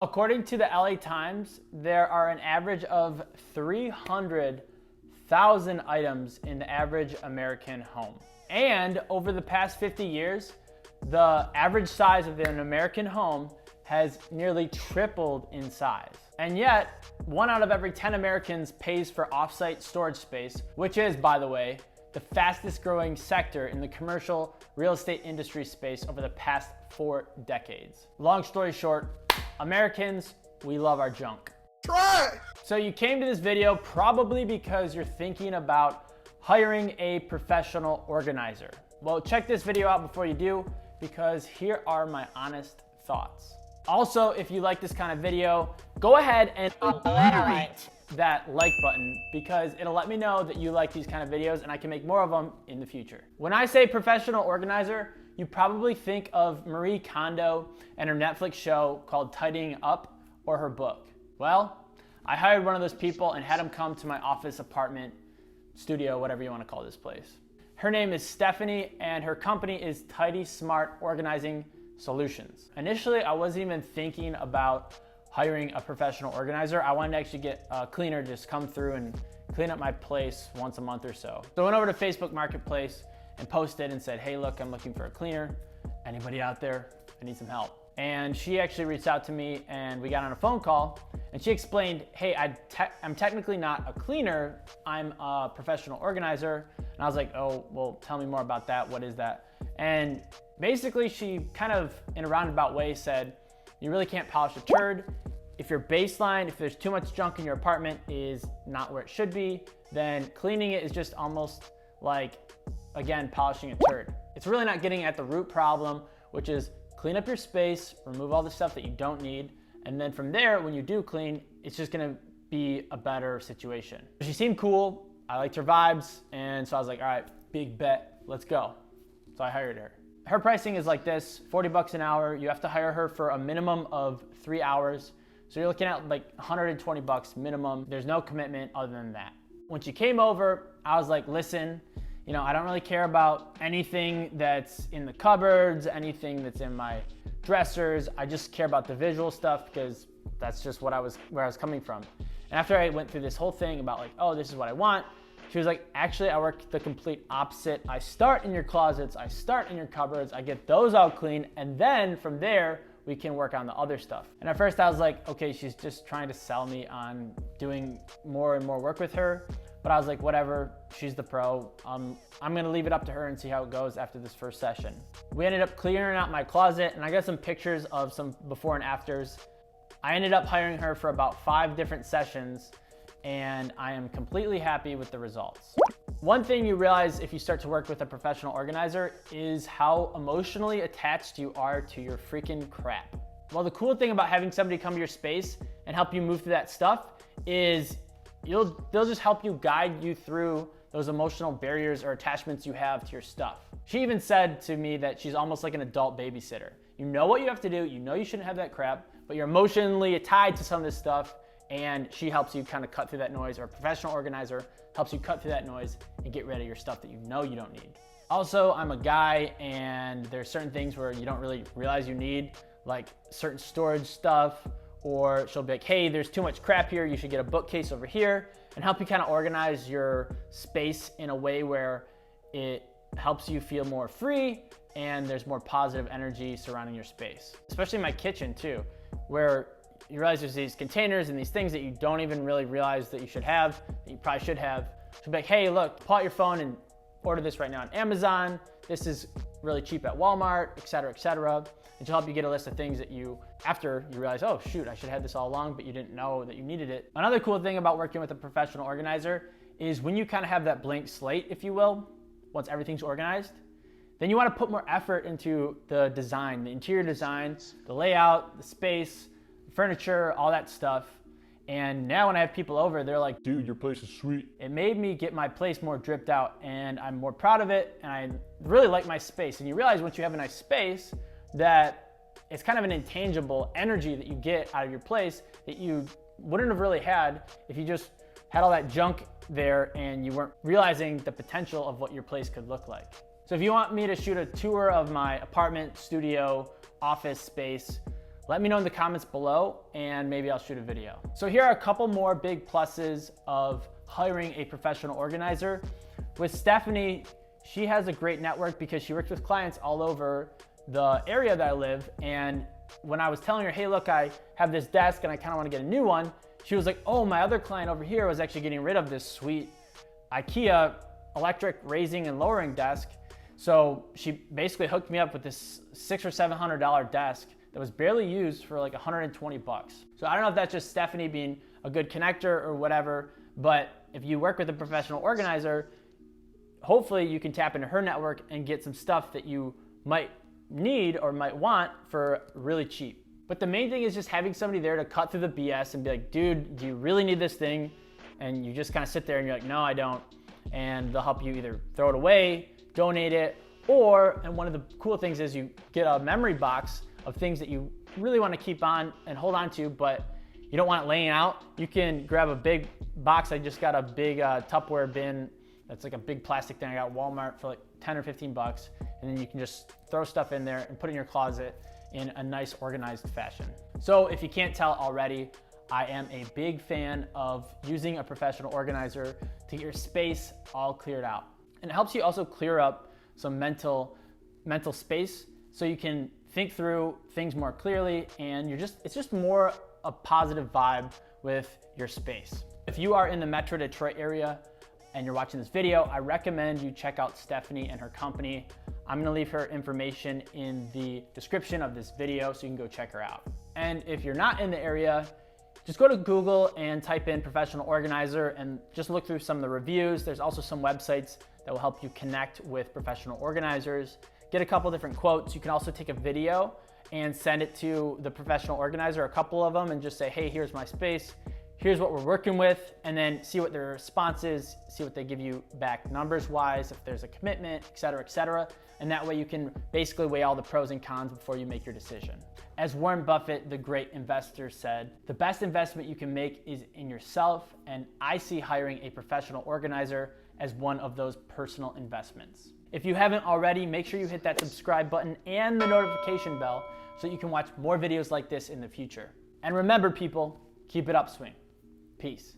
According to the LA Times, there are an average of 300,000 items in the average American home. And over the past 50 years, the average size of an American home has nearly tripled in size. And yet, 1 out of every 10 Americans pays for off-site storage space, which is, by the way, the fastest growing sector in the commercial real estate industry space over the past 4 decades. Long story short, Americans, we love our junk. Try! So you came to this video probably because you're thinking about hiring a professional organizer. Well, check this video out before you do, because here are my honest thoughts. Also, if you like this kind of video, go ahead and obliterate that like button, because it'll let me know that you like these kind of videos and I can make more of them in the future. When I say professional organizer, you probably think of Marie Kondo and her Netflix show called Tidying Up, or her book. Well, I hired one of those people and had him come to my office, apartment, studio, whatever you want to call this place. Her name is Stephanie and her company is Tidy Smart Organizing Solutions. Initially, I wasn't even thinking about hiring a professional organizer. I wanted to actually get a cleaner to just come through and clean up my place once a month or so. So I went over to Facebook Marketplace and posted and said, hey, look, I'm looking for a cleaner. Anybody out there? I need some help. And she actually reached out to me and we got on a phone call and she explained, hey, I'm technically not a cleaner, I'm a professional organizer. And I was like, oh, well, tell me more about that. What is that? And basically she kind of in a roundabout way said, you really can't polish a turd. If your baseline, if there's too much junk in your apartment is not where it should be, then cleaning it is just almost like, again, polishing a turd. It's really not getting at the root problem, which is clean up your space, remove all the stuff that you don't need, and then from there, when you do clean, it's just gonna be a better situation. She seemed cool, I liked her vibes, and so I was like, all right, big bet, let's go. So I hired her. Her pricing is like this, 40 bucks an hour. You have to hire her for a minimum of 3 hours. So you're looking at like 120 bucks minimum. There's no commitment other than that. When she came over, I was like, listen, you know, I don't really care about anything that's in the cupboards, anything that's in my dressers. I just care about the visual stuff because that's just where I was coming from. And after I went through this whole thing about like, oh, this is what I want, she was like, actually, I work the complete opposite. I start in your closets, I start in your cupboards, I get those all clean, and then from there, we can work on the other stuff. And at first I was like, okay, she's just trying to sell me on doing more and more work with her. But I was like, whatever, she's the pro. I'm gonna leave it up to her and see how it goes after this first session. We ended up clearing out my closet and I got some pictures of some before and afters. I ended up hiring her for about 5 different sessions and I am completely happy with the results. One thing you realize if you start to work with a professional organizer is how emotionally attached you are to your freaking crap. Well, the cool thing about having somebody come to your space and help you move through that stuff is they'll just help you guide you through those emotional barriers or attachments you have to your stuff. She even said to me that she's almost like an adult babysitter. You know what you have to do, you know you shouldn't have that crap, but you're emotionally tied to some of this stuff and she helps you kind of cut through that noise, or a professional organizer helps you cut through that noise and get rid of your stuff that you know you don't need. Also, I'm a guy and there's certain things where you don't really realize you need, like certain storage stuff, or she'll be like, hey, there's too much crap here, you should get a bookcase over here, and help you kind of organize your space in a way where it helps you feel more free and there's more positive energy surrounding your space. Especially my kitchen too, where you realize there's these containers and these things that you don't even really realize that you should have, that you probably should have. She'll be like, hey, look, pull out your phone and order this right now on Amazon. This is really cheap at Walmart, et cetera, et cetera. And she'll help you get a list of things that you, after you realize, oh shoot, I should have had this all along, but you didn't know that you needed it. Another cool thing about working with a professional organizer is when you kind of have that blank slate, if you will, once everything's organized, then you want to put more effort into the design, the interior design, the layout, the space, furniture, all that stuff. And now when I have people over, they're like, dude, your place is sweet. It made me get my place more dripped out and I'm more proud of it and I really like my space. And you realize once you have a nice space that it's kind of an intangible energy that you get out of your place that you wouldn't have really had if you just had all that junk there and you weren't realizing the potential of what your place could look like. So if you want me to shoot a tour of my apartment, studio, office space, Let me know in the comments below and maybe I'll shoot a video. So here are a couple more big pluses of hiring a professional organizer. With Stephanie, she has a great network because she works with clients all over the area that I live. And when I was telling her, hey, look, I have this desk and I kind of want to get a new one, she was like, oh, my other client over here was actually getting rid of this sweet IKEA electric raising and lowering desk. So she basically hooked me up with this $600 or $700 desk that was barely used for like 120 bucks. So I don't know if that's just Stephanie being a good connector or whatever, but if you work with a professional organizer, hopefully you can tap into her network and get some stuff that you might need or might want for really cheap. But the main thing is just having somebody there to cut through the BS and be like, dude, do you really need this thing? And you just kind of sit there and you're like, no, I don't. And they'll help you either throw it away, donate it, or, and one of the cool things is you get a memory box of things that you really want to keep on and hold on to, but you don't want it laying out. You can grab a big box. I just got a big Tupperware bin. That's like a big plastic thing I got at Walmart for like 10 or 15 bucks. And then you can just throw stuff in there and put it in your closet in a nice organized fashion. So if you can't tell already, I am a big fan of using a professional organizer to get your space all cleared out. And it helps you also clear up some mental space so you can think through things more clearly, and it's just more a positive vibe with your space. If you are in the Metro Detroit area and you're watching this video, I recommend you check out Stephanie and her company. I'm gonna leave her information in the description of this video so you can go check her out. And if you're not in the area, just go to Google and type in professional organizer and just look through some of the reviews. There's also some websites that will help you connect with professional organizers. Get a couple different quotes. You can also take a video and send it to the professional organizer, a couple of them, and just say, hey, here's my space. Here's what we're working with, and then see what their response is, see what they give you back numbers-wise, if there's a commitment, et cetera, and that way you can basically weigh all the pros and cons before you make your decision. As Warren Buffett, the great investor, said, the best investment you can make is in yourself, and I see hiring a professional organizer as one of those personal investments. If you haven't already, make sure you hit that subscribe button and the notification bell so you can watch more videos like this in the future. And remember, people, keep it upswing. Peace.